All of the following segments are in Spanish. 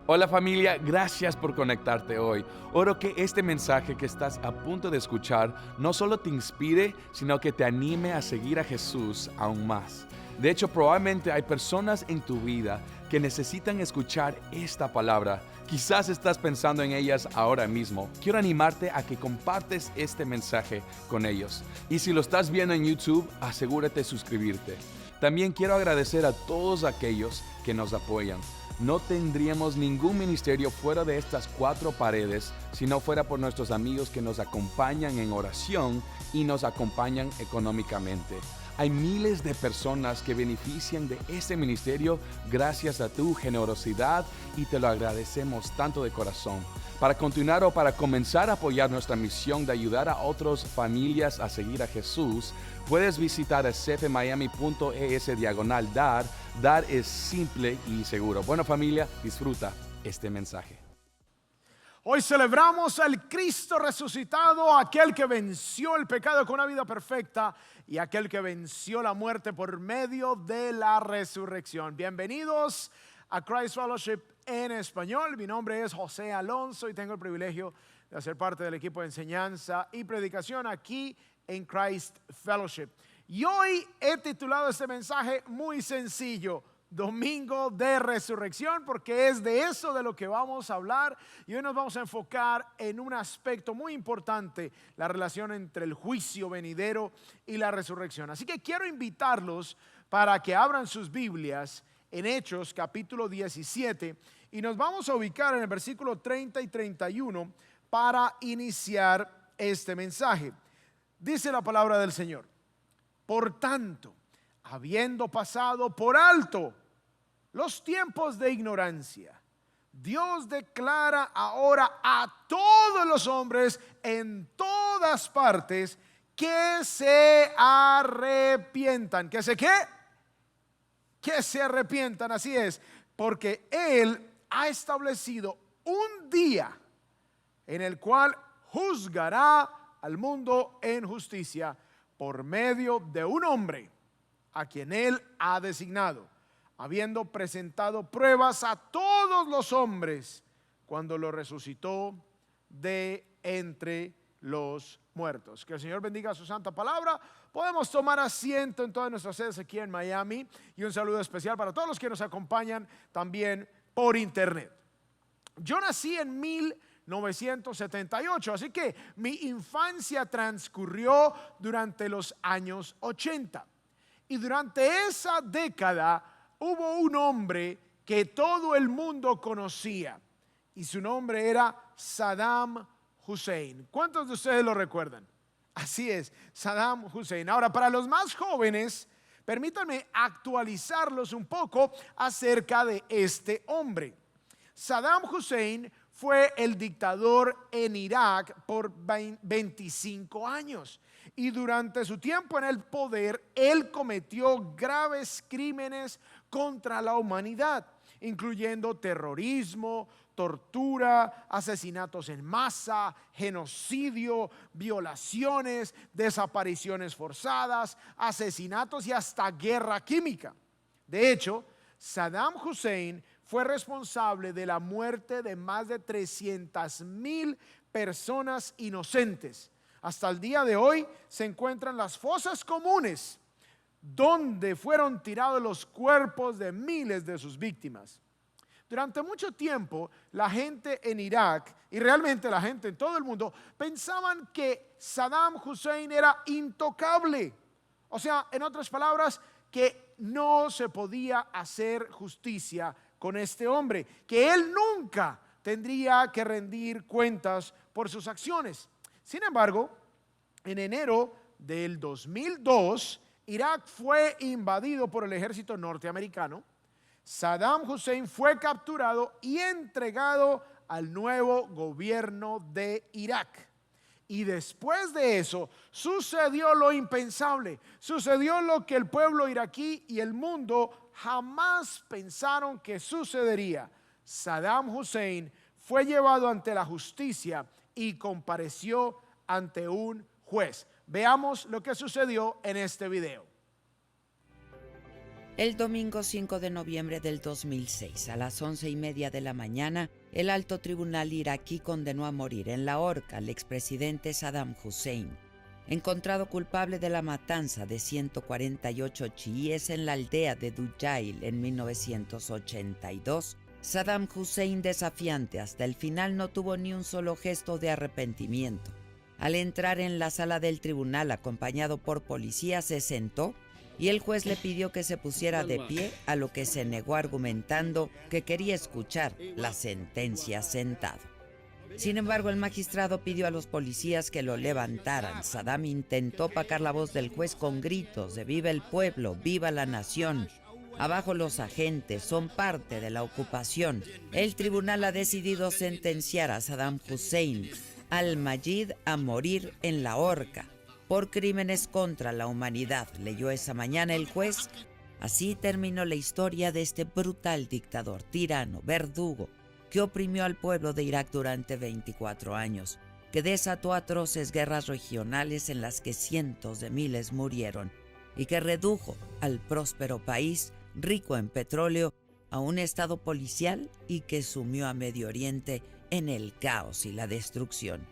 Hola familia, gracias por conectarte hoy. Oro que este mensaje que estás a punto de escuchar no solo te inspire, sino que te anime a seguir a Jesús aún más. De hecho, probablemente hay personas en tu vida que necesitan escuchar esta palabra. Quizás estás pensando en ellas ahora mismo. Quiero animarte a que compartes este mensaje con ellos. Y si lo estás viendo en YouTube, asegúrate de suscribirte. También quiero agradecer a todos aquellos que nos apoyan. No tendríamos ningún ministerio fuera de estas cuatro paredes si no fuera por nuestros amigos que nos acompañan en oración y nos acompañan económicamente. Hay miles de personas que benefician de este ministerio gracias a tu generosidad y te lo agradecemos tanto de corazón. Para continuar o para comenzar a apoyar nuestra misión de ayudar a otras familias a seguir a Jesús, puedes visitar cfmiami.es/dar. Dar es simple y seguro. Bueno familia, disfruta este mensaje. Hoy celebramos al Cristo resucitado, aquel que venció el pecado con una vida perfecta y aquel que venció la muerte por medio de la resurrección. Bienvenidos a Christ Fellowship en español. Mi nombre es José Alonso y tengo el privilegio de hacer parte del equipo de enseñanza y predicación aquí en Christ Fellowship. Y hoy he titulado este mensaje muy sencillo: Domingo de Resurrección, porque es de eso de lo que vamos a hablar. Y hoy nos vamos a enfocar en un aspecto muy importante: la relación entre el juicio venidero y la resurrección. Así que quiero invitarlos para que abran sus Biblias en Hechos capítulo 17 y nos vamos a ubicar en el versículo 30 y 31 para iniciar este mensaje. Dice la palabra del Señor: por tanto, habiendo pasado por alto los tiempos de ignorancia, Dios declara ahora a todos los hombres en todas partes que se arrepientan. ¿Que se qué? Que se arrepientan, así es, porque Él ha establecido un día en el cual juzgará al mundo en justicia por medio de un hombre a quien Él ha designado, habiendo presentado pruebas a todos los hombres cuando lo resucitó de entre los muertos. Que el Señor bendiga su santa palabra. Podemos tomar asiento en todas nuestras sedes aquí en Miami, y un saludo especial para todos los que nos acompañan también por internet. Yo nací en 1978, así que mi infancia transcurrió durante los años 80. Y durante esa década hubo un hombre que todo el mundo conocía, y su nombre era Saddam Hussein. ¿Cuántos de ustedes lo recuerdan? Así es, Saddam Hussein. Ahora, para los más jóvenes, permítanme actualizarlos un poco acerca de este hombre. Saddam Hussein fue el dictador en Irak por 25 años. Y durante su tiempo en el poder, él cometió graves crímenes contra la humanidad, incluyendo terrorismo, tortura, asesinatos en masa, genocidio, violaciones, desapariciones forzadas, asesinatos y hasta guerra química. De hecho, Saddam Hussein fue responsable de la muerte de más de 300,000 personas inocentes. Hasta el día de hoy se encuentran las fosas comunes donde fueron tirados los cuerpos de miles de sus víctimas. Durante mucho tiempo, la gente en Irak, y realmente la gente en todo el mundo, pensaban que Saddam Hussein era intocable. O sea, en otras palabras, que no se podía hacer justicia con este hombre, que él nunca tendría que rendir cuentas por sus acciones. Sin embargo, en enero del 2002, Irak fue invadido por el ejército norteamericano. Saddam Hussein fue capturado y entregado al nuevo gobierno de Irak. Y después de eso sucedió lo impensable, sucedió lo que el pueblo iraquí y el mundo jamás pensaron que sucedería. Saddam Hussein fue llevado ante la justicia y compareció ante un juez. Veamos lo que sucedió en este video. El domingo 5 de noviembre del 2006, a las 11:30 de la mañana, el alto tribunal iraquí condenó a morir en la horca al expresidente Saddam Hussein, encontrado culpable de la matanza de 148 chiíes en la aldea de Dujail en 1982. Saddam Hussein, desafiante hasta el final, no tuvo ni un solo gesto de arrepentimiento. Al entrar en la sala del tribunal acompañado por policías, se sentó y el juez le pidió que se pusiera de pie, a lo que se negó argumentando que quería escuchar la sentencia sentado. Sin embargo, el magistrado pidió a los policías que lo levantaran. Saddam intentó opacar la voz del juez con gritos de «¡Viva el pueblo! ¡Viva la nación! ¡Abajo los agentes! ¡Son parte de la ocupación!». El tribunal ha decidido sentenciar a Saddam Hussein al-Mayid a morir en la horca por crímenes contra la humanidad, leyó esa mañana el juez. Así terminó la historia de este brutal dictador, tirano, verdugo, que oprimió al pueblo de Irak durante 24 años, que desató atroces guerras regionales en las que cientos de miles murieron y que redujo al próspero país, rico en petróleo, a un estado policial y que sumió a Medio Oriente en el caos y la destrucción.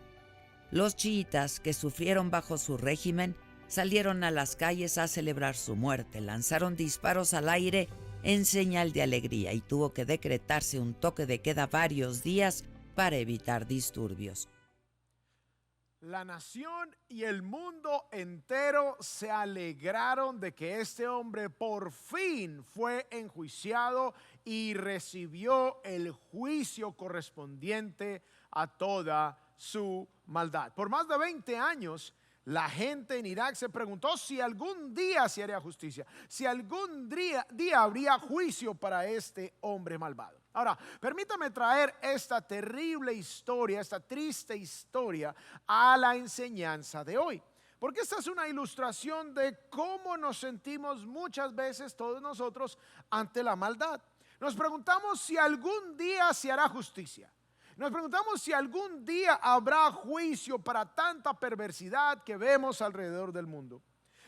Los chiitas, que sufrieron bajo su régimen, salieron a las calles a celebrar su muerte, lanzaron disparos al aire en señal de alegría y tuvo que decretarse un toque de queda varios días para evitar disturbios. La nación y el mundo entero se alegraron de que este hombre por fin fue enjuiciado y recibió el juicio correspondiente a toda su maldad. Por más de 20 años, la gente en Irak se preguntó si algún día se haría justicia, si algún día habría juicio para este hombre malvado. Ahora, permítame traer esta terrible historia, esta triste historia, a la enseñanza de hoy. Porque esta es una ilustración de cómo nos sentimos muchas veces todos nosotros ante la maldad. Nos preguntamos si algún día se hará justicia. Nos preguntamos si algún día habrá juicio para tanta perversidad que vemos alrededor del mundo.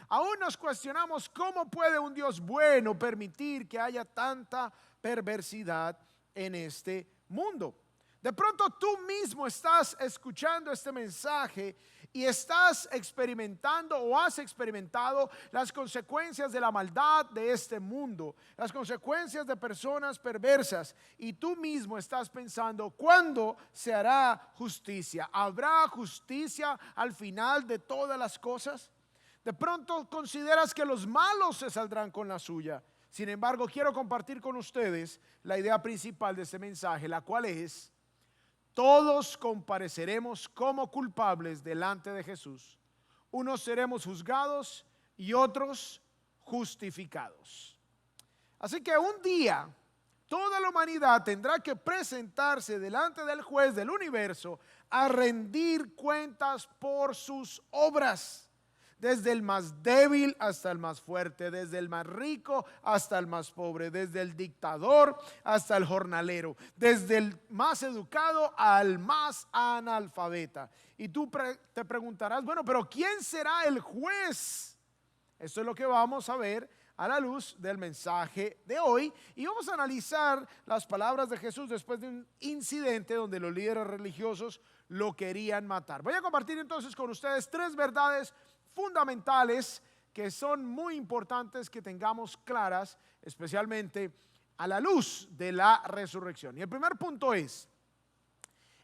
Aún nos cuestionamos cómo puede un Dios bueno permitir que haya tanta perversidad en este mundo. De pronto tú mismo estás escuchando este mensaje y estás experimentando o has experimentado las consecuencias de la maldad de este mundo, las consecuencias de personas perversas, y tú mismo estás pensando, ¿cuándo se hará justicia? ¿Habrá justicia al final de todas las cosas? De pronto consideras que los malos se saldrán con la suya. Sin embargo, quiero compartir con ustedes la idea principal de este mensaje, la cual es: todos compareceremos como culpables delante de Jesús. Unos seremos juzgados y otros justificados. Así que un día toda la humanidad tendrá que presentarse delante del juez del universo a rendir cuentas por sus obras. Desde el más débil hasta el más fuerte, desde el más rico hasta el más pobre, desde el dictador hasta el jornalero, desde el más educado al más analfabeta. Y tú te preguntarás, bueno, pero ¿quién será el juez? Esto es lo que vamos a ver a la luz del mensaje de hoy, y vamos a analizar las palabras de Jesús después de un incidente donde los líderes religiosos lo querían matar. Voy a compartir entonces con ustedes tres verdades fundamentales que son muy importantes que tengamos claras, especialmente a la luz de la resurrección. Y el primer punto es: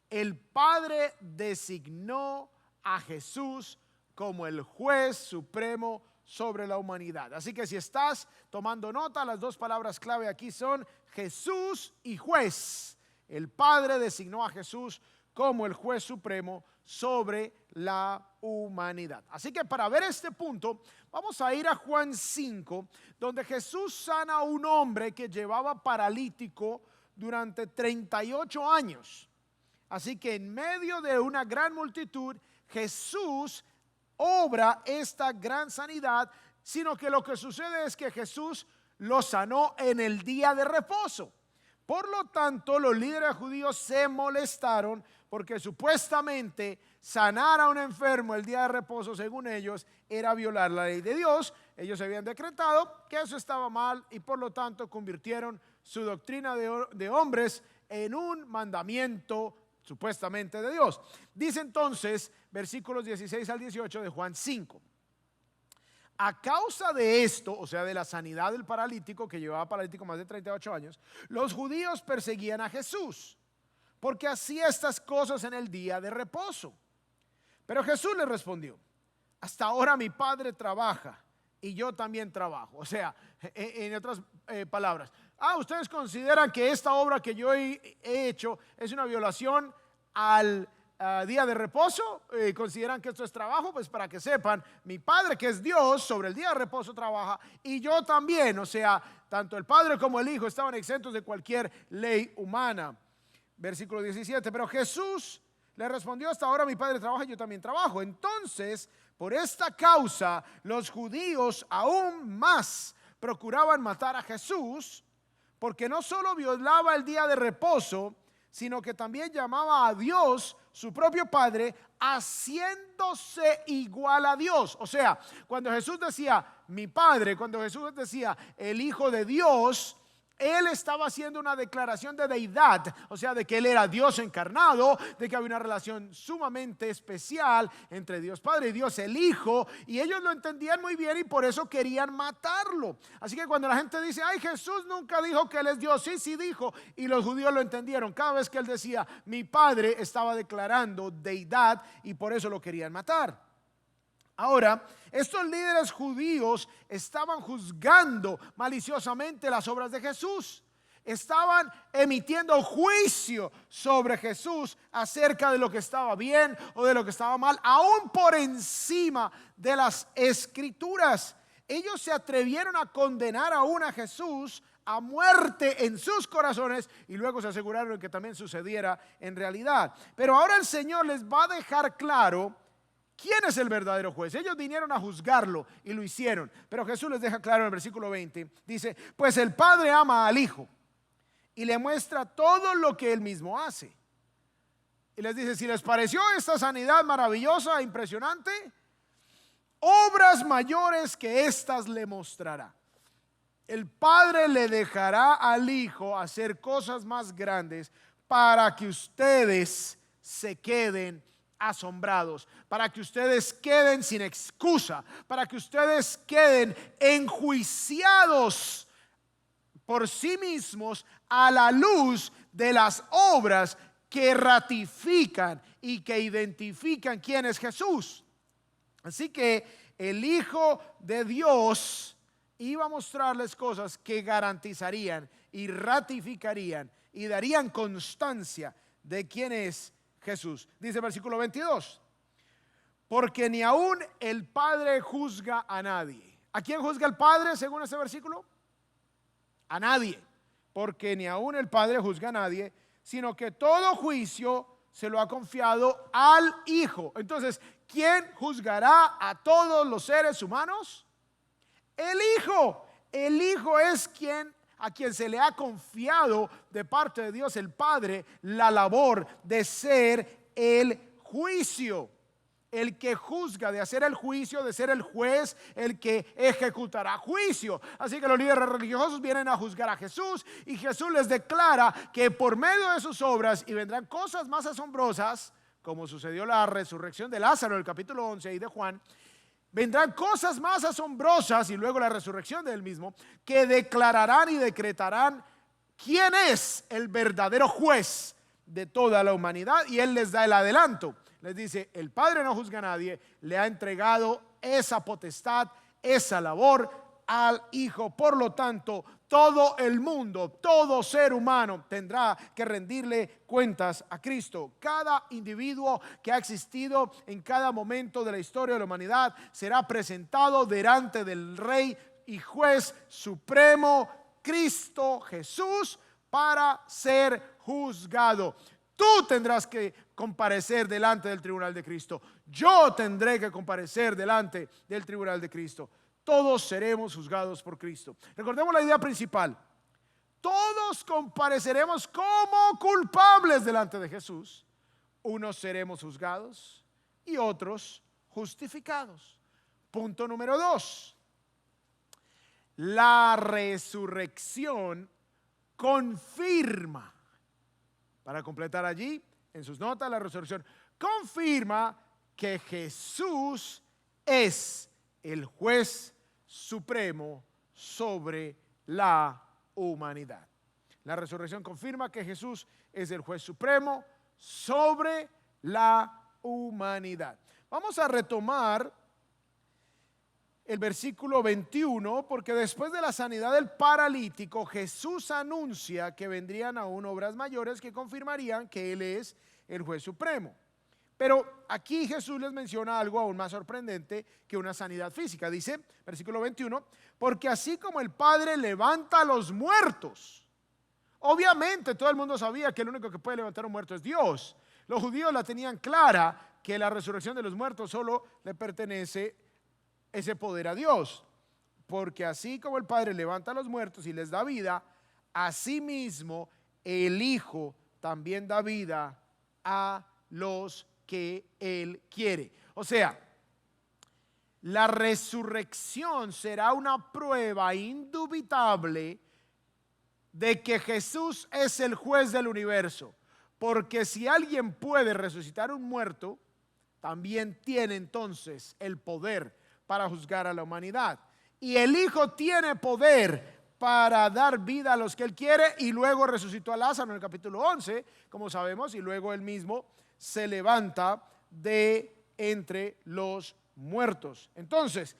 el Padre designó a Jesús como el juez supremo sobre la humanidad. Así que si estás tomando nota, las dos palabras clave aquí son Jesús y juez. El Padre designó a Jesús como el juez supremo sobre la humanidad. Así que para ver este punto, vamos a ir a Juan 5, donde Jesús sana a un hombre que llevaba paralítico durante 38 años. Así que en medio de una gran multitud, Jesús obra esta gran sanidad, sino que lo que sucede es que Jesús lo sanó en el día de reposo. Por lo tanto, los líderes judíos se molestaron porque supuestamente sanar a un enfermo el día de reposo, según ellos, era violar la ley de Dios. Ellos habían decretado que eso estaba mal y por lo tanto convirtieron su doctrina de hombres en un mandamiento supuestamente de Dios. Dice entonces, versículos 16 al 18 de Juan 5. A causa de esto, o sea, de la sanidad del paralítico, que llevaba paralítico más de 38 años, los judíos perseguían a Jesús, porque hacía estas cosas en el día de reposo. Pero Jesús les respondió: hasta ahora mi Padre trabaja y yo también trabajo. O sea, en otras palabras, ustedes consideran que esta obra que yo he hecho es una violación al día de reposo, consideran que esto es trabajo. Pues para que sepan, mi Padre, que es Dios, sobre el día de reposo trabaja, y yo también. O sea, tanto el Padre como el Hijo estaban exentos de cualquier ley humana. Versículo 17. Pero Jesús le respondió: hasta ahora mi Padre trabaja y yo también trabajo. Entonces, por esta causa, los judíos aún más procuraban matar a Jesús, porque no solo violaba el día de reposo, sino que también llamaba a Dios su propio Padre, haciéndose igual a Dios. O sea, cuando Jesús decía mi Padre, cuando Jesús decía el Hijo de Dios, Él estaba haciendo una declaración de deidad, o sea, de que Él era Dios encarnado, de que había una relación sumamente especial entre Dios Padre y Dios el Hijo, y ellos lo entendían muy bien y por eso querían matarlo. Así que cuando la gente dice: ay, Jesús nunca dijo que Él es Dios, sí dijo, y los judíos lo entendieron. Cada vez que Él decía mi Padre, estaba declarando deidad y por eso lo querían matar. Ahora, estos líderes judíos estaban juzgando maliciosamente las obras de Jesús. Estaban emitiendo juicio sobre Jesús acerca de lo que estaba bien o de lo que estaba mal, aún por encima de las Escrituras. Ellos se atrevieron a condenar aún a Jesús a muerte en sus corazones y luego se aseguraron de que también sucediera en realidad. Pero ahora el Señor les va a dejar claro ¿quién es el verdadero juez? Ellos vinieron a juzgarlo y lo hicieron, pero Jesús les deja claro en el versículo 20. Dice: pues el Padre ama al Hijo y le muestra todo lo que Él mismo hace. Y les dice: si les pareció esta sanidad maravillosa e impresionante, obras mayores que estas le mostrará. El Padre le dejará al Hijo hacer cosas más grandes para que ustedes se queden asombrados, para que ustedes queden sin excusa, para que ustedes queden enjuiciados por sí mismos a la luz de las obras que ratifican y que identifican quién es Jesús. Así que el Hijo de Dios iba a mostrarles cosas que garantizarían y ratificarían y darían constancia de quién es Jesús. Dice el versículo 22: porque ni aún el Padre juzga a nadie. ¿A quién juzga el Padre según este versículo? A nadie. Porque ni aún el Padre juzga a nadie, sino que todo juicio se lo ha confiado al Hijo. Entonces, ¿quién juzgará a todos los seres humanos? El Hijo. El Hijo es a quien se le ha confiado de parte de Dios el Padre la labor de ser el juicio, el que juzga, de hacer el juicio, de ser el juez, el que ejecutará juicio. Así que los líderes religiosos vienen a juzgar a Jesús y Jesús les declara que por medio de sus obras, y vendrán cosas más asombrosas, como sucedió la resurrección de Lázaro en el capítulo 11 y de Juan, vendrán cosas más asombrosas y luego la resurrección de él mismo, que declararán y decretarán quién es el verdadero juez de toda la humanidad. Y él les da el adelanto, les dice: el Padre no juzga a nadie, le ha entregado esa potestad, esa labor al Hijo. Por lo tanto, todo el mundo, todo ser humano tendrá que rendirle cuentas a Cristo. Cada individuo que ha existido en cada momento de la historia de la humanidad será presentado delante del Rey y Juez Supremo, Cristo Jesús, para ser juzgado. Tú tendrás que comparecer delante del tribunal de Cristo. Yo tendré que comparecer delante del tribunal de Cristo. Todos seremos juzgados por Cristo. Recordemos la idea principal: todos compareceremos como culpables delante de Jesús. Unos seremos juzgados y otros justificados. Punto número 2. La resurrección confirma, para completar allí en sus notas, la resurrección confirma que Jesús es el juez supremo sobre la humanidad. La resurrección confirma que Jesús es el juez supremo sobre la humanidad. Vamos a retomar el versículo 21, porque después de la sanidad del paralítico, Jesús anuncia que vendrían aún obras mayores que confirmarían que Él es el juez supremo. Pero aquí Jesús les menciona algo aún más sorprendente que una sanidad física. Dice, versículo 21, porque así como el Padre levanta a los muertos. Obviamente todo el mundo sabía que el único que puede levantar un muerto es Dios. Los judíos la tenían clara, que la resurrección de los muertos solo le pertenece ese poder a Dios. Porque así como el Padre levanta a los muertos y les da vida, asimismo el Hijo también da vida a los que Él quiere. O sea, la resurrección será una prueba indubitable de que Jesús es el juez del universo. Porque si alguien puede resucitar un muerto, también tiene entonces el poder para juzgar a la humanidad. Y el Hijo tiene poder para dar vida a los que Él quiere, y luego resucitó a Lázaro en el capítulo 11, como sabemos, y luego Él mismo se levanta de entre los muertos. Entonces,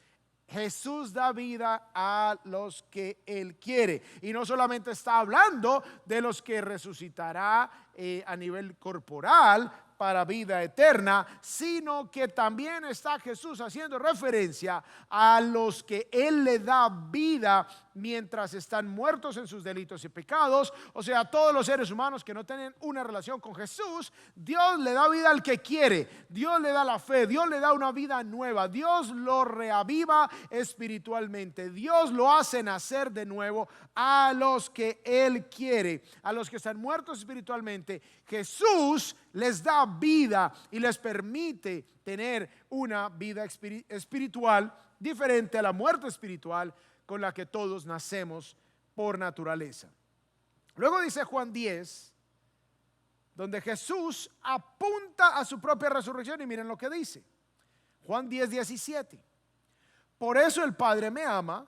Jesús da vida a los que Él quiere. Y no solamente está hablando de los que resucitará a nivel corporal para vida eterna, sino que también está Jesús haciendo referencia a los que Él le da vida mientras están muertos en sus delitos y pecados. O sea, a todos los seres humanos que no tienen una relación con Jesús, Dios le da vida al que quiere, Dios le da la fe, Dios le da una vida nueva, Dios lo reaviva espiritualmente, Dios lo hace nacer de nuevo a los que Él quiere, a los que están muertos espiritualmente. Jesús les da vida y les permite tener una vida espiritual diferente a la muerte espiritual con la que todos nacemos por naturaleza. Luego dice Juan 10, donde Jesús apunta a su propia resurrección, y miren lo que dice. Juan 10, 17. Por eso el Padre me ama,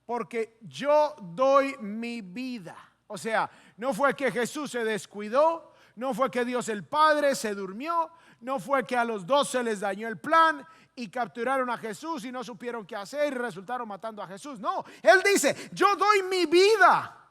porque yo doy mi vida. O sea, no fue que Jesús se descuidó, no fue que Dios el Padre se durmió, no fue que a los dos se les dañó el plan y capturaron a Jesús y no supieron qué hacer y resultaron matando a Jesús. No, Él dice, yo doy mi vida.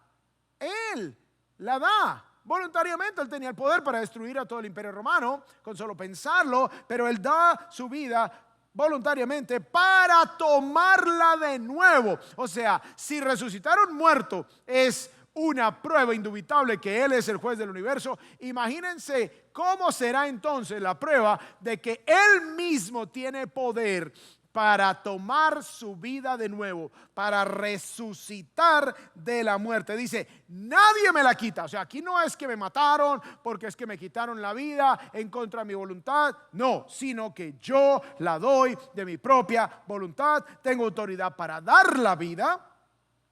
Él la da voluntariamente. Él tenía el poder para destruir a todo el imperio romano con solo pensarlo, pero Él da su vida voluntariamente para tomarla de nuevo. O sea, si resucitar un muerto es una prueba indubitable que Él es el juez del universo, imagínense cómo será entonces la prueba de que Él mismo tiene poder para tomar su vida de nuevo, para resucitar de la muerte. Dice, nadie me la quita. O sea, aquí no es que me mataron porque es que me quitaron la vida en contra de mi voluntad. No, sino que yo la doy de mi propia voluntad. Tengo autoridad para dar la vida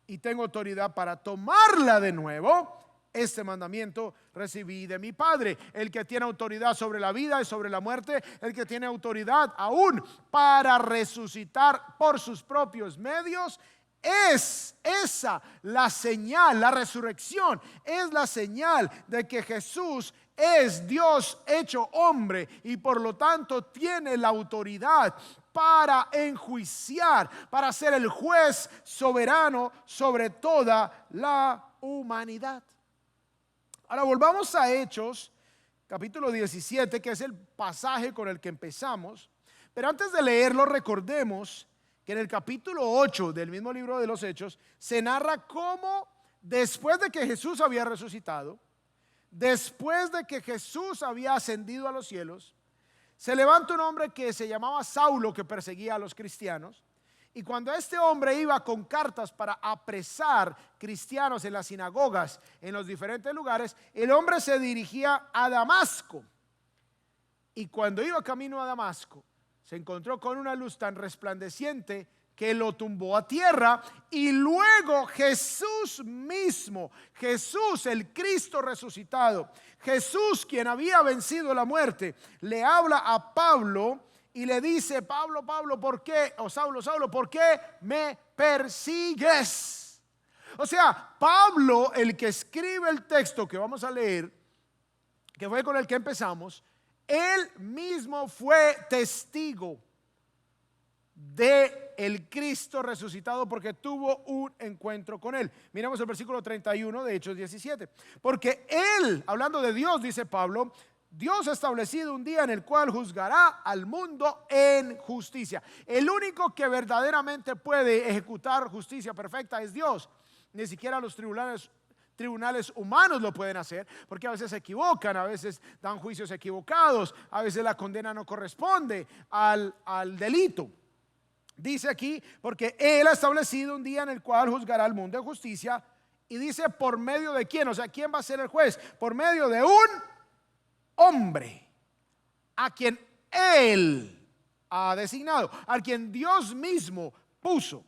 y tengo autoridad para tomarla de nuevo. Este mandamiento recibí de mi Padre. El que tiene autoridad sobre la vida y sobre la muerte, el que tiene autoridad aún para resucitar por sus propios medios, es esa la señal. La resurrección es la señal de que Jesús es Dios hecho hombre y por lo tanto tiene la autoridad para enjuiciar, para ser el juez soberano sobre toda la humanidad. Ahora volvamos a Hechos, capítulo 17, que es el pasaje con el que empezamos. Pero antes de leerlo, recordemos que en el capítulo 8 del mismo libro de los Hechos se narra cómo después de que Jesús había resucitado, después de que Jesús había ascendido a los cielos, se levanta un hombre que se llamaba Saulo, que perseguía a los cristianos, Y cuando este hombre iba con cartas para apresar cristianos en las sinagogas, en los diferentes lugares, el hombre se dirigía a Damasco. Y cuando iba camino a Damasco, se encontró con una luz tan resplandeciente que lo tumbó a tierra. Y luego Jesús mismo, Jesús el Cristo resucitado, Jesús quien había vencido la muerte, le habla a Pablo y le dice: Pablo, Pablo, ¿por qué? O Saulo, Saulo, ¿por qué me persigues? O sea, Pablo, el que escribe el texto que vamos a leer, que fue con el que empezamos, él mismo fue testigo de el Cristo resucitado porque tuvo un encuentro con él. Miremos el versículo 31 de Hechos 17. Porque él, hablando de Dios, dice Pablo, Dios ha establecido un día en el cual juzgará al mundo en justicia. El único que verdaderamente puede ejecutar justicia perfecta es Dios. Ni siquiera los tribunales humanos lo pueden hacer, porque a veces se equivocan, a veces dan juicios equivocados, a veces la condena no corresponde al delito. Dice aquí, porque él ha establecido un día en el cual juzgará al mundo en justicia, y dice por medio de quién, o sea, ¿quién va a ser el juez? Por medio de un hombre a quien él ha designado, a quien Dios mismo puso,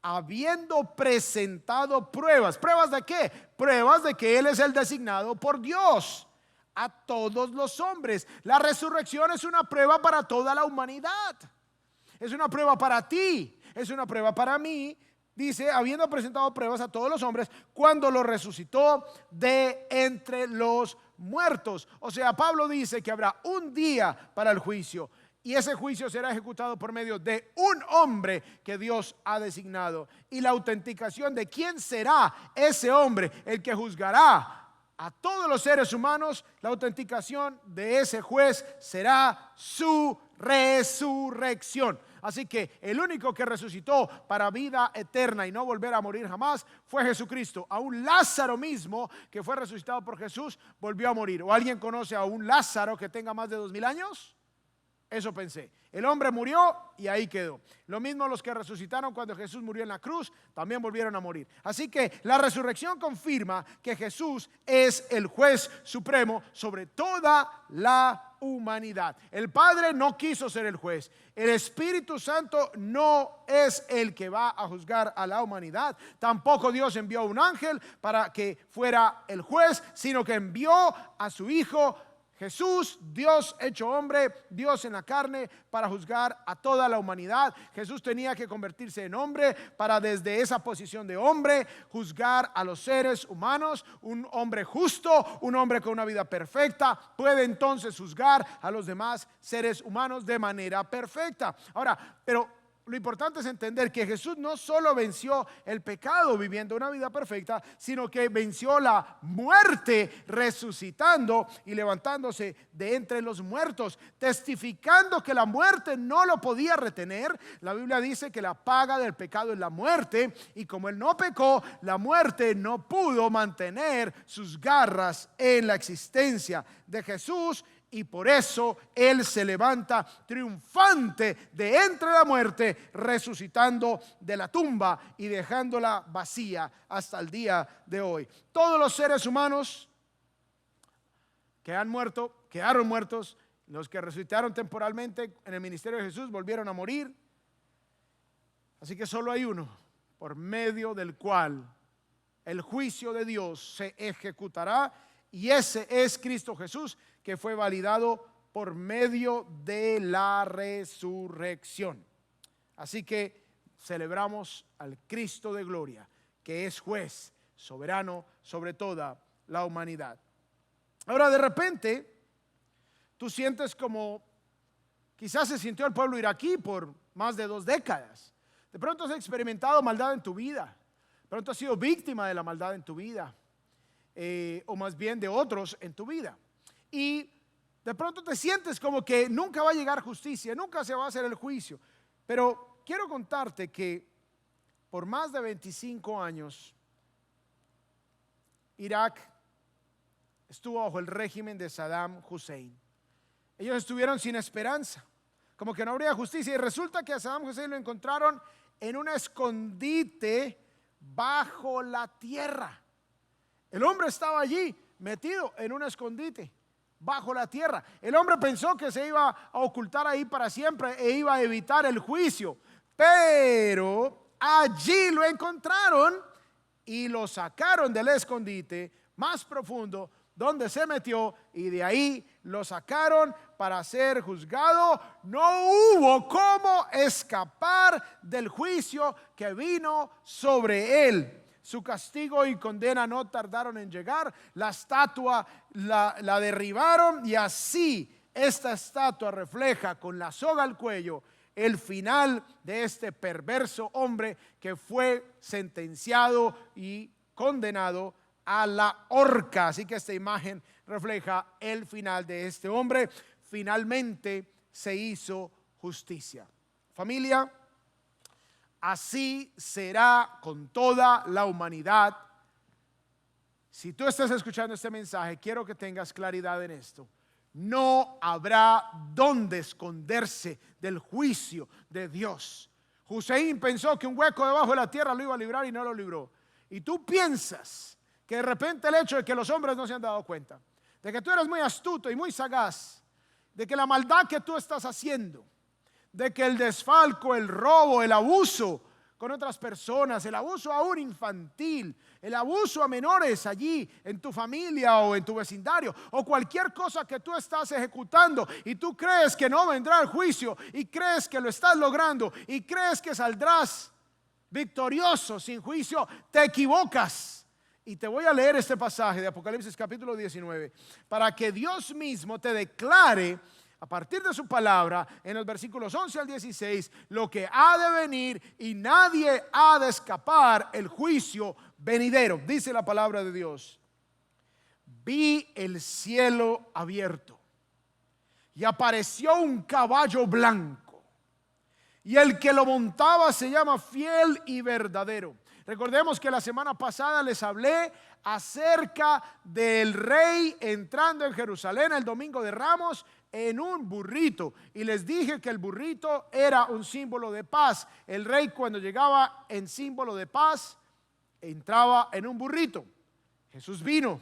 habiendo presentado pruebas. ¿Pruebas de qué? Pruebas de que él es el designado por Dios a todos los hombres. La resurrección es una prueba para toda la humanidad. Es una prueba para ti, es una prueba para mí. Dice, habiendo presentado pruebas a todos los hombres, cuando lo resucitó de entre los muertos. O sea, Pablo dice que habrá un día para el juicio, y ese juicio será ejecutado por medio de un hombre que Dios ha designado. Y la autenticación de quién será ese hombre, el que juzgará a todos los seres humanos, la autenticación de ese juez será su resurrección. Así que el único que resucitó para vida eterna y no volver a morir jamás fue Jesucristo. Aún Lázaro mismo, que fue resucitado por Jesús, volvió a morir. ¿O alguien conoce a un Lázaro que tenga más de 2000 años? Eso pensé. El hombre murió y ahí quedó. Lo mismo los que resucitaron cuando Jesús murió en la cruz, también volvieron a morir. Así que la resurrección confirma que Jesús es el juez supremo sobre toda la humanidad. El Padre no quiso ser el juez. El Espíritu Santo no es el que va a juzgar a la humanidad. Tampoco Dios envió a un ángel para que fuera el juez, sino que envió a su Hijo Jesús, Dios hecho hombre, Dios en la carne, para juzgar a toda la humanidad. Jesús tenía que convertirse en hombre para desde esa posición de hombre juzgar a los seres humanos. Un hombre justo, un hombre con una vida perfecta, puede entonces juzgar a los demás seres humanos de manera perfecta. Ahora, pero lo importante es entender que Jesús no solo venció el pecado viviendo una vida perfecta, sino que venció la muerte resucitando y levantándose de entre los muertos, testificando que la muerte no lo podía retener. La Biblia dice que la paga del pecado es la muerte, y como él no pecó, la muerte no pudo mantener sus garras en la existencia de Jesús. Y por eso él se levanta triunfante de entre la muerte, resucitando de la tumba y dejándola vacía hasta el día de hoy. Todos los seres humanos que han muerto, quedaron muertos. Los que resucitaron temporalmente en el ministerio de Jesús volvieron a morir. Así que solo hay uno por medio del cual el juicio de Dios se ejecutará, y ese es Cristo Jesús, que fue validado por medio de la resurrección. Así que celebramos al Cristo de gloria, que es juez soberano sobre toda la humanidad. Ahora, de repente tú sientes como quizás se sintió el pueblo iraquí por más de 2 décadas. De pronto has experimentado maldad en tu vida, de pronto has sido víctima de la maldad en tu vida, o más bien de otros en tu vida, y de pronto te sientes como que nunca va a llegar justicia, nunca se va a hacer el juicio. Pero quiero contarte que por más de 25 años Irak estuvo bajo el régimen de Saddam Hussein. Ellos estuvieron sin esperanza, como que no habría justicia, y resulta que a Saddam Hussein lo encontraron en un escondite bajo la tierra. El hombre estaba allí metido en un escondite bajo la tierra. El hombre pensó que se iba a ocultar ahí para siempre e iba a evitar el juicio, pero allí lo encontraron y lo sacaron del escondite más profundo donde se metió, y de ahí lo sacaron para ser juzgado. No hubo cómo escapar del juicio que vino sobre él. Su castigo y condena no tardaron en llegar. La estatua la derribaron, y así esta estatua refleja con la soga al cuello el final de este perverso hombre que fue sentenciado y condenado a la horca. Así que esta imagen refleja el final de este hombre. Finalmente se hizo justicia. Familia, así será con toda la humanidad. Si tú estás escuchando este mensaje, quiero que tengas claridad en esto. No habrá dónde esconderse del juicio de Dios. Hussein pensó que un hueco debajo de la tierra lo iba a librar y no lo libró. Y tú piensas que de repente el hecho de que los hombres no se han dado cuenta, de que tú eres muy astuto y muy sagaz, de que la maldad que tú estás haciendo, de que el desfalco, el robo, el abuso con otras personas, el abuso aún infantil, el abuso a menores allí en tu familia o en tu vecindario, o cualquier cosa que tú estás ejecutando y tú crees que no vendrá el juicio y crees que lo estás logrando y crees que saldrás victorioso sin juicio, te equivocas. Y te voy a leer este pasaje de Apocalipsis capítulo 19 para que Dios mismo te declare a partir de su palabra en los versículos 11 al 16 lo que ha de venir, y nadie ha de escapar el juicio venidero. Dice la palabra de Dios: vi el cielo abierto y apareció un caballo blanco, y el que lo montaba se llama Fiel y Verdadero. Recordemos que la semana pasada les hablé acerca del rey entrando en Jerusalén el domingo de Ramos en un burrito, y les dije que el burrito era un símbolo de paz. El rey, cuando llegaba en símbolo de paz, entraba en un burrito. Jesús vino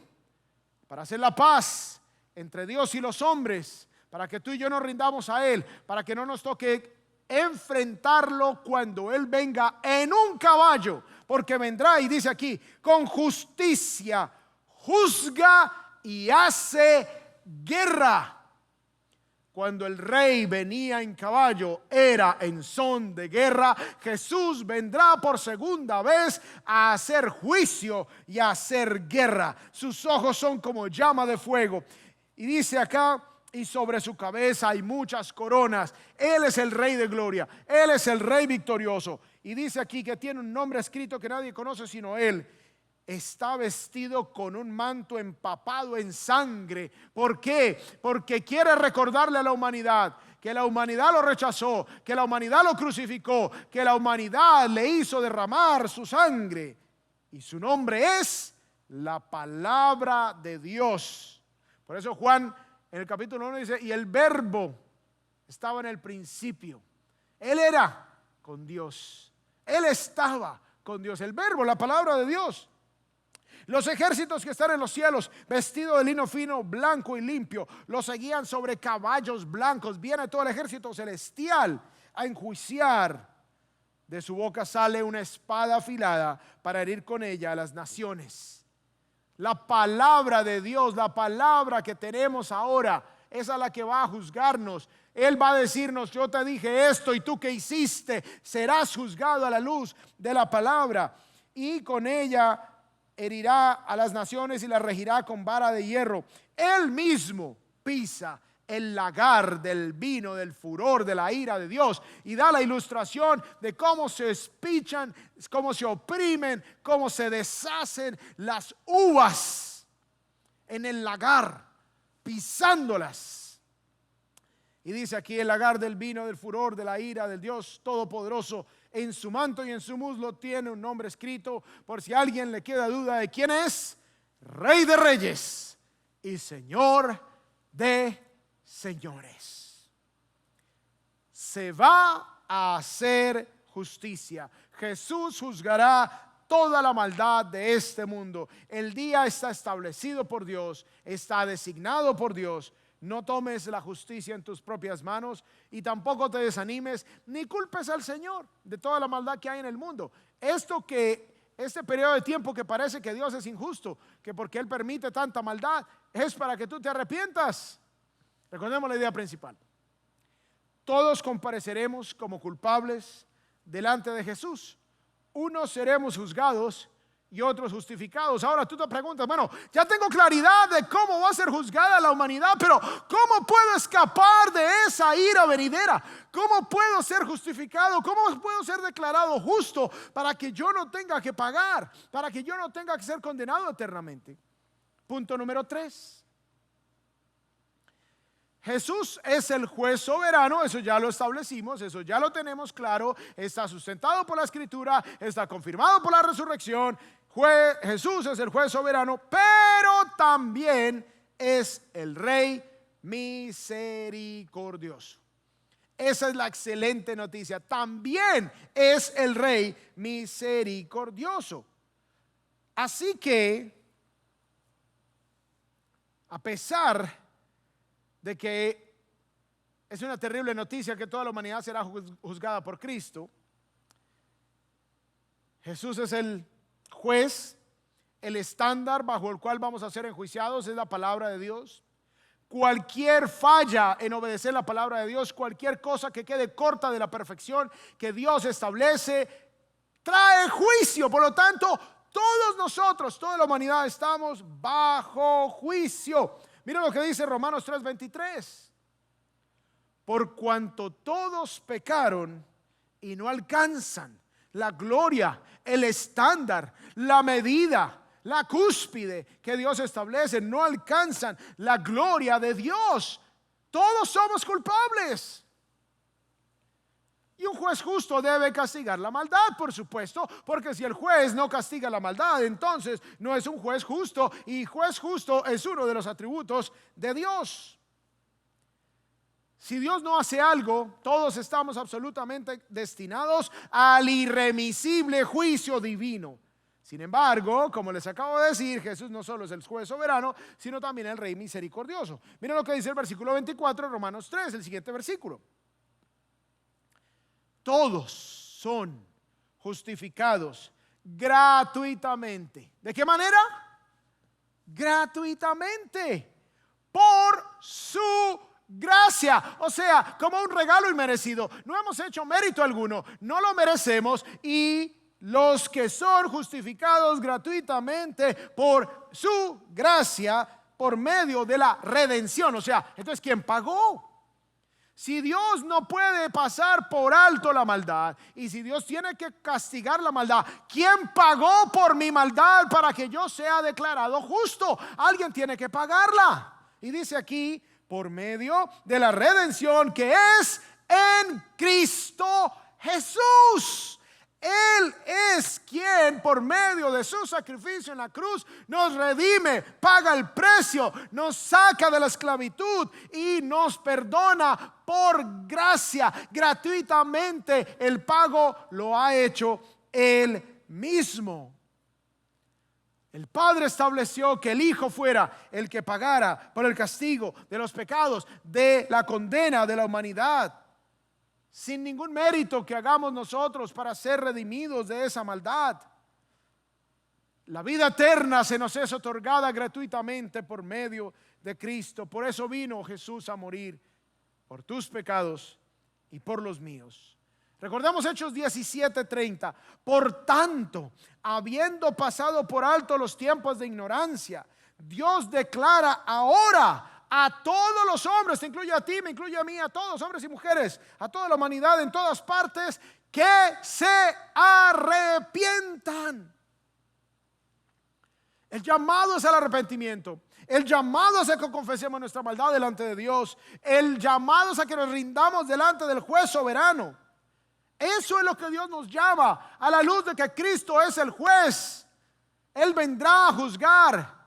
para hacer la paz entre Dios y los hombres, para que tú y yo nos rindamos a Él, para que no nos toque enfrentarlo cuando Él venga en un caballo, porque vendrá, y dice aquí, con justicia juzga y hace guerra. Cuando el rey venía en caballo era en son de guerra. Jesús vendrá por segunda vez a hacer juicio y a hacer guerra. Sus ojos son como llama de fuego. Y dice acá: y sobre su cabeza hay muchas coronas. Él es el Rey de gloria, Él es el Rey victorioso. Y dice aquí que tiene un nombre escrito que nadie conoce sino Él. Está vestido con un manto empapado en sangre. ¿Por qué? Porque quiere recordarle a la humanidad que la humanidad lo rechazó, que la humanidad lo crucificó, que la humanidad le hizo derramar su sangre. Y su nombre es la palabra de Dios. Por eso Juan en el capítulo 1 dice: y el verbo estaba en el principio. Él era con Dios. Él estaba con Dios. El verbo, la palabra de Dios. Los ejércitos que están en los cielos, vestidos de lino fino, blanco y limpio, los seguían sobre caballos blancos. Viene todo el ejército celestial a enjuiciar. De su boca sale una espada afilada para herir con ella a las naciones. La palabra de Dios, la palabra que tenemos ahora, esa es la que va a juzgarnos. Él va a decirnos: yo te dije esto y tú qué hiciste. Serás juzgado a la luz de la palabra, y con ella herirá a las naciones y las regirá con vara de hierro. Él mismo pisa el lagar del vino, del furor, de la ira de Dios, y da la ilustración de cómo se espichan, cómo se oprimen, cómo se deshacen las uvas en el lagar, pisándolas. Y dice aquí: el lagar del vino, del furor, de la ira del Dios Todopoderoso. En su manto y en su muslo tiene un nombre escrito, por si a alguien le queda duda de quién es: Rey de Reyes y Señor de Señores. Se va a hacer justicia. Jesús juzgará toda la maldad de este mundo. El día está establecido por Dios, está designado por Dios. No tomes la justicia en tus propias manos y tampoco te desanimes ni culpes al Señor de toda la maldad que hay en el mundo. Este periodo de tiempo que parece que Dios es injusto, que porque Él permite tanta maldad, es para que tú te arrepientas. Recordemos la idea principal. Todos compareceremos como culpables delante de Jesús. Unos seremos juzgados y otros justificados. Ahora tú te preguntas, bueno, ya tengo claridad de cómo va a ser juzgada la humanidad, pero ¿cómo puedo escapar de esa ira venidera? ¿Cómo puedo ser justificado? ¿Cómo puedo ser declarado justo para que yo no tenga que pagar? Para que yo no tenga que ser condenado eternamente. Punto número 3. Jesús es el juez soberano, eso ya lo establecimos, eso ya lo tenemos claro, está sustentado por la Escritura, está confirmado por la resurrección. Jesús es el juez soberano, pero también es el Rey misericordioso. Esa es la excelente noticia. También es el Rey misericordioso. Así que, a pesar de que es una terrible noticia que toda la humanidad será juzgada por Cristo, Jesús es el juez, el estándar bajo el cual vamos a ser enjuiciados es la palabra de Dios. Cualquier falla en obedecer la palabra de Dios, cualquier cosa que quede corta de la perfección que Dios establece, trae juicio. Por lo tanto, todos nosotros, toda la humanidad estamos bajo juicio. Mira lo que dice Romanos 3:23. Por cuanto todos pecaron y no alcanzan la gloria, el estándar, la medida, la cúspide que Dios establece, no alcanzan la gloria de Dios. Todos somos culpables. Y un juez justo debe castigar la maldad, por supuesto, porque si el juez no castiga la maldad, entonces no es un juez justo, y juez justo es uno de los atributos de Dios. Si Dios no hace algo, todos estamos absolutamente destinados al irremisible juicio divino. Sin embargo, como les acabo de decir, Jesús no solo es el juez soberano, sino también el Rey misericordioso. Miren lo que dice el versículo 24 de Romanos 3, el siguiente versículo. Todos son justificados gratuitamente. ¿De qué manera? Gratuitamente. Por su gracia. O sea, como un regalo inmerecido. No hemos hecho mérito alguno. No lo merecemos. Y los que son justificados gratuitamente por su gracia, por medio de la redención. O sea, entonces, ¿quién pagó? Si Dios no puede pasar por alto la maldad, y si Dios tiene que castigar la maldad, ¿quién pagó por mi maldad para que yo sea declarado justo? Alguien tiene que pagarla. Y dice aquí, por medio de la redención que es en Cristo Jesús. Él es quien por medio de su sacrificio en la cruz nos redime, paga el precio, nos saca de la esclavitud y nos perdona por gracia. Gratuitamente el pago lo ha hecho Él mismo. El Padre estableció que el Hijo fuera el que pagara por el castigo de los pecados, de la condena de la humanidad, sin ningún mérito que hagamos nosotros para ser redimidos de esa maldad. La vida eterna se nos es otorgada gratuitamente por medio de Cristo. Por eso vino Jesús a morir por tus pecados y por los míos. Recordemos Hechos 17:30. Por tanto, habiendo pasado por alto los tiempos de ignorancia, Dios declara ahora a todos los hombres, te incluye a ti, me incluye a mí, a todos, hombres y mujeres, a toda la humanidad en todas partes, que se arrepientan. El llamado es al arrepentimiento. El llamado es a que confesemos nuestra maldad delante de Dios. El llamado es a que nos rindamos delante del juez soberano. Eso es lo que Dios nos llama, a la luz de que Cristo es el juez. Él vendrá a juzgar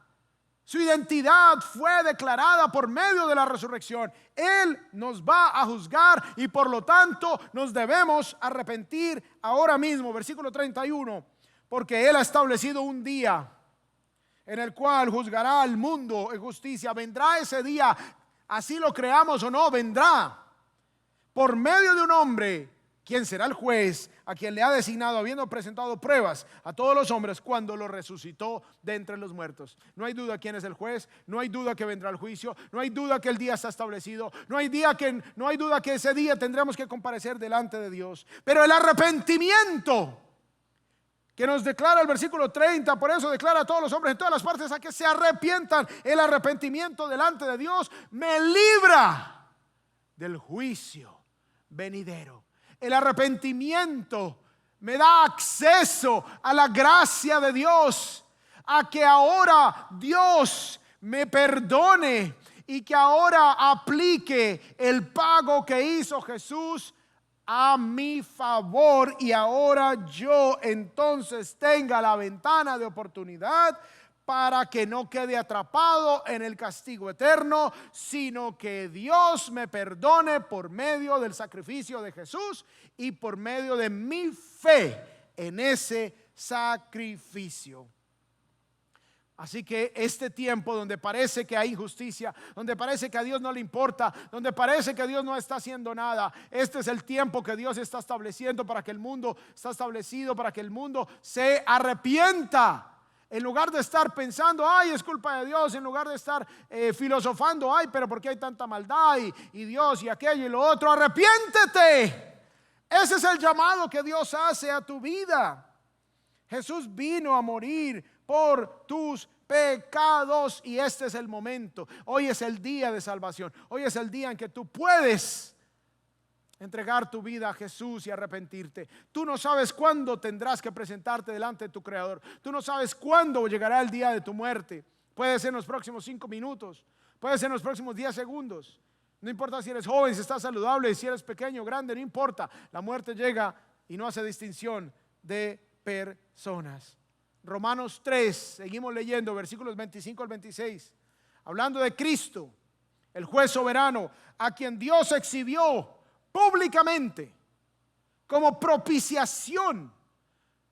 Su identidad fue declarada por medio de la resurrección. Él nos va a juzgar y por lo tanto nos debemos arrepentir ahora mismo. Versículo 31. Porque Él ha establecido un día en el cual juzgará al mundo en justicia. Vendrá ese día, así lo creamos o no, vendrá por medio de un hombre, quien será el juez, a quien le ha designado, habiendo presentado pruebas a todos los hombres cuando lo resucitó de entre los muertos. No hay duda quién es el juez, no hay duda que vendrá el juicio, no hay duda que el día está establecido, no hay duda que ese día tendremos que comparecer delante de Dios. Pero el arrepentimiento que nos declara el versículo 30, por eso declara a todos los hombres en todas las partes a que se arrepientan. El arrepentimiento delante de Dios me libra del juicio venidero. El arrepentimiento me da acceso a la gracia de Dios, a que ahora Dios me perdone y que ahora aplique el pago que hizo Jesús a mi favor, y ahora yo entonces tenga la ventana de oportunidad para que no quede atrapado en el castigo eterno, sino que Dios me perdone por medio del sacrificio de Jesús y por medio de mi fe en ese sacrificio. Así que este tiempo donde parece que hay injusticia, donde parece que a Dios no le importa, donde parece que Dios no está haciendo nada, este es el tiempo que Dios está estableciendo para que el mundo se arrepienta. En lugar de estar pensando, ay, es culpa de Dios, en lugar de estar filosofando, ay, pero ¿por qué hay tanta maldad? Y Dios y aquello y lo otro, arrepiéntete. Ese es el llamado que Dios hace a tu vida. Jesús vino a morir por tus pecados y este es el momento. Hoy es el día de salvación. Hoy es el día en que tú puedes entregar tu vida a Jesús y arrepentirte. Tú no sabes cuándo tendrás que presentarte delante de tu Creador. Tú no sabes cuándo llegará el día de tu muerte. Puede ser en los próximos 5 minutos, puede ser en los próximos 10 segundos. No importa si eres joven, si estás saludable, si eres pequeño, grande, no importa. La muerte llega y no hace distinción de personas. Romanos 3, seguimos leyendo versículos 25 al 26, hablando de Cristo, el juez soberano, a quien Dios exhibió públicamente como propiciación,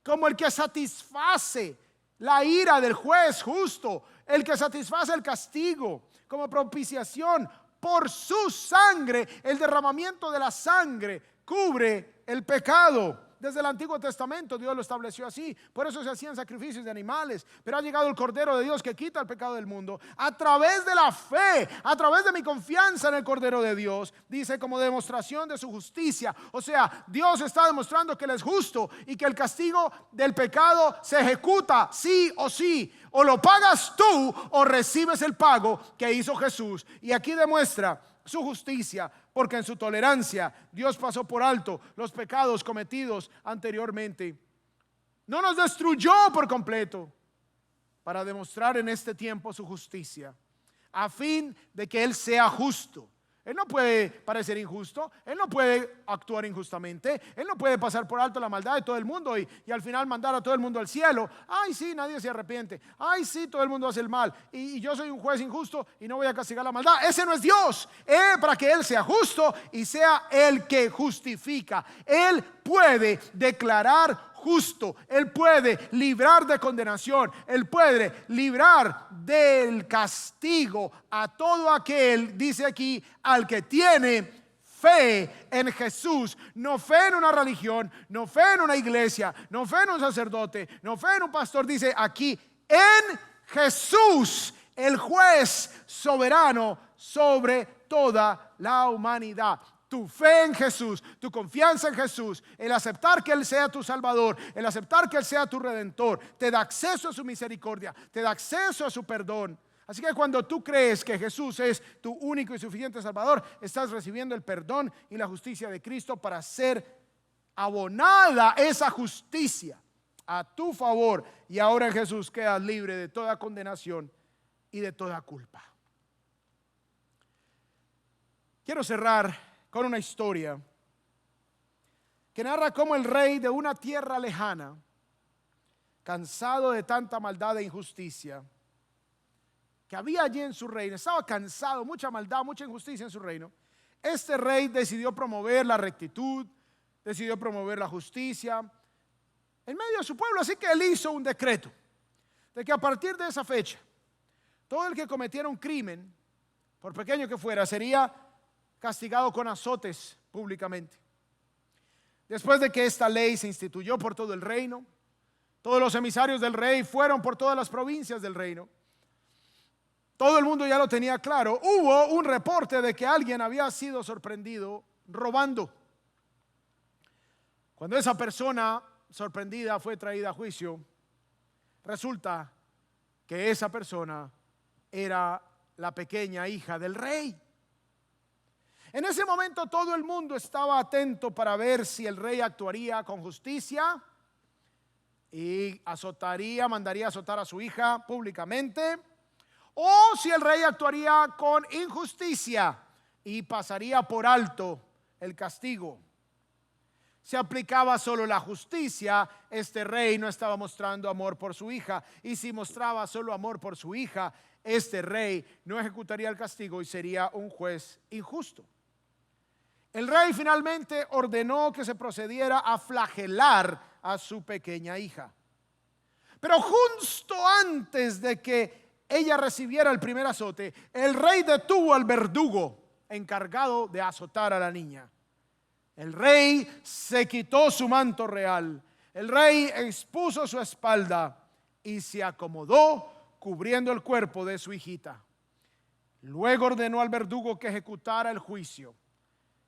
como el que satisface la ira del juez justo, el que satisface el castigo, como propiciación por su sangre. El derramamiento de la sangre cubre el pecado. Desde el Antiguo Testamento Dios lo estableció así. Por eso se hacían sacrificios de animales. Pero ha llegado el Cordero de Dios que quita el pecado del mundo. A través de la fe, a través de mi confianza en el Cordero de Dios, dice, como demostración de su justicia. O sea, Dios está demostrando que Él es justo y que el castigo del pecado se ejecuta sí o sí. O lo pagas tú o recibes el pago que hizo Jesús. Y aquí demuestra su justicia, porque en su tolerancia Dios pasó por alto los pecados cometidos anteriormente. No nos destruyó por completo para demostrar en este tiempo su justicia, a fin de que Él sea justo. Él no puede parecer injusto, Él no puede actuar injustamente, Él no puede pasar por alto la maldad de todo el mundo y al final mandar a todo el mundo al cielo. Ay, sí, nadie se arrepiente. Ay, sí, todo el mundo hace el mal y yo soy un juez injusto y no voy a castigar la maldad. Ese no es Dios. Para que Él sea justo y sea el que justifica. Él puede declarar justo, Él puede librar de condenación, Él puede librar del castigo a todo aquel, dice aquí, al que tiene fe en Jesús. No fe en una religión, no fe en una iglesia, no fe en un sacerdote, no fe en un pastor. Dice aquí, en Jesús, el juez soberano sobre toda la humanidad. Tu fe en Jesús, tu confianza en Jesús, el aceptar que Él sea tu Salvador, el aceptar que Él sea tu Redentor, te da acceso a su misericordia, te da acceso a su perdón. Así que cuando tú crees que Jesús es tu único y suficiente Salvador, estás recibiendo el perdón y la justicia de Cristo para ser abonada esa justicia a tu favor. Y ahora en Jesús quedas libre de toda condenación y de toda culpa. Quiero cerrar con una historia que narra cómo el rey de una tierra lejana, cansado de tanta maldad e injusticia, que había allí en su reino, estaba cansado, mucha maldad, mucha injusticia en su reino, este rey decidió promover la rectitud, decidió promover la justicia en medio de su pueblo. Así que él hizo un decreto de que a partir de esa fecha, todo el que cometiera un crimen, por pequeño que fuera, sería castigado con azotes públicamente. Después de que esta ley se instituyó por todo el reino, todos los emisarios del rey fueron por todas las provincias del reino. Todo el mundo ya lo tenía claro. Hubo un reporte de que alguien había sido sorprendido robando. Cuando esa persona sorprendida fue traída a juicio, resulta que esa persona era la pequeña hija del rey. En ese momento todo el mundo estaba atento para ver si el rey actuaría con justicia y mandaría azotar a su hija públicamente, o si el rey actuaría con injusticia y pasaría por alto el castigo. Se aplicaba solo la justicia, este rey no estaba mostrando amor por su hija, y si mostraba solo amor por su hija, este rey no ejecutaría el castigo y sería un juez injusto. El rey finalmente ordenó que se procediera a flagelar a su pequeña hija. Pero justo antes de que ella recibiera el primer azote, el rey detuvo al verdugo encargado de azotar a la niña. El rey se quitó su manto real, el rey expuso su espalda y se acomodó cubriendo el cuerpo de su hijita. Luego ordenó al verdugo que ejecutara el juicio.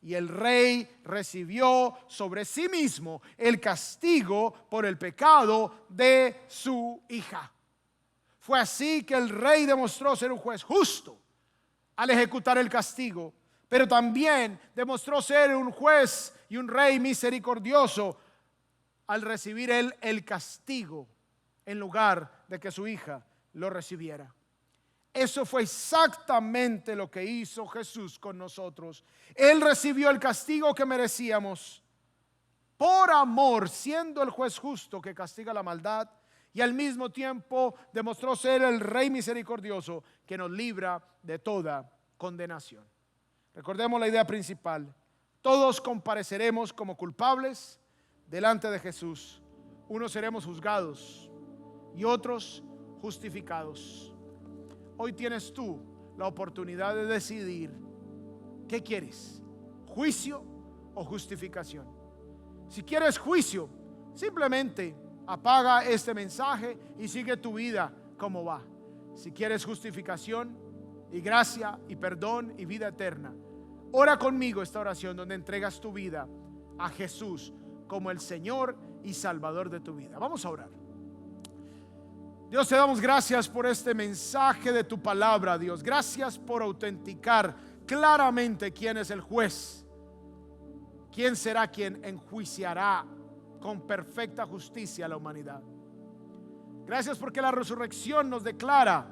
Y el rey recibió sobre sí mismo el castigo por el pecado de su hija. Fue así que el rey demostró ser un juez justo al ejecutar el castigo, pero también demostró ser un juez y un rey misericordioso al recibir él el castigo en lugar de que su hija lo recibiera. Eso fue exactamente lo que hizo Jesús con nosotros. Él recibió el castigo que merecíamos por amor, siendo el juez justo que castiga la maldad, y al mismo tiempo demostró ser el Rey misericordioso que nos libra de toda condenación. Recordemos la idea principal: todos compareceremos como culpables delante de Jesús. Unos seremos juzgados y otros justificados. Hoy tienes tú la oportunidad de decidir qué quieres, juicio o justificación. Si quieres juicio, simplemente apaga este mensaje y sigue tu vida como va. Si quieres justificación y gracia y perdón y vida eterna, ora conmigo esta oración donde entregas tu vida a Jesús como el Señor y Salvador de tu vida. Vamos a orar. Dios, te damos gracias por este mensaje de tu palabra, Dios. Gracias por autenticar claramente quién es el juez, quién será quien enjuiciará con perfecta justicia a la humanidad. Gracias porque la resurrección nos declara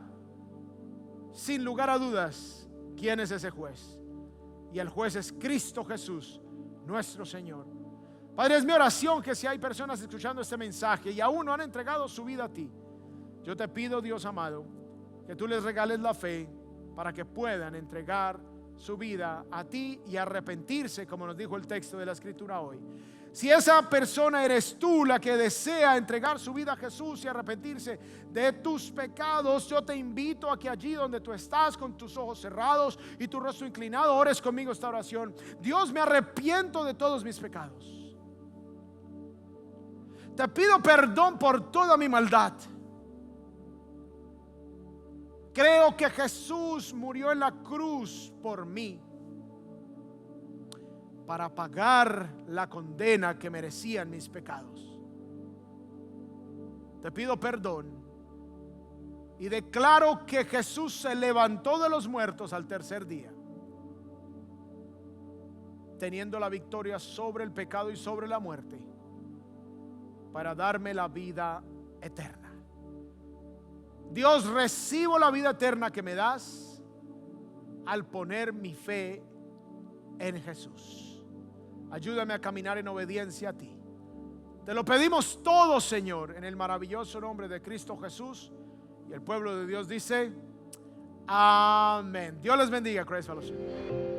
sin lugar a dudas quién es ese juez. Y el juez es Cristo Jesús, nuestro Señor. Padre, es mi oración que si hay personas escuchando este mensaje y aún no han entregado su vida a ti, yo te pido, Dios amado, que tú les regales la fe para que puedan entregar su vida a ti y arrepentirse, como nos dijo el texto de la Escritura hoy. Si esa persona eres tú la que desea entregar su vida a Jesús y arrepentirse de tus pecados, yo te invito a que allí donde tú estás, con tus ojos cerrados y tu rostro inclinado, ores conmigo esta oración. Dios, me arrepiento de todos mis pecados. Te pido perdón por toda mi maldad. Creo que Jesús murió en la cruz por mí para pagar la condena que merecían mis pecados. Te pido perdón y declaro que Jesús se levantó de los muertos al tercer día, teniendo la victoria sobre el pecado y sobre la muerte, para darme la vida eterna. Dios, recibo la vida eterna que me das al poner mi fe en Jesús. Ayúdame a caminar en obediencia a ti. Te lo pedimos todo, Señor, en el maravilloso nombre de Cristo Jesús. Y el pueblo de Dios dice: Amén. Dios les bendiga, Christ Fellowship.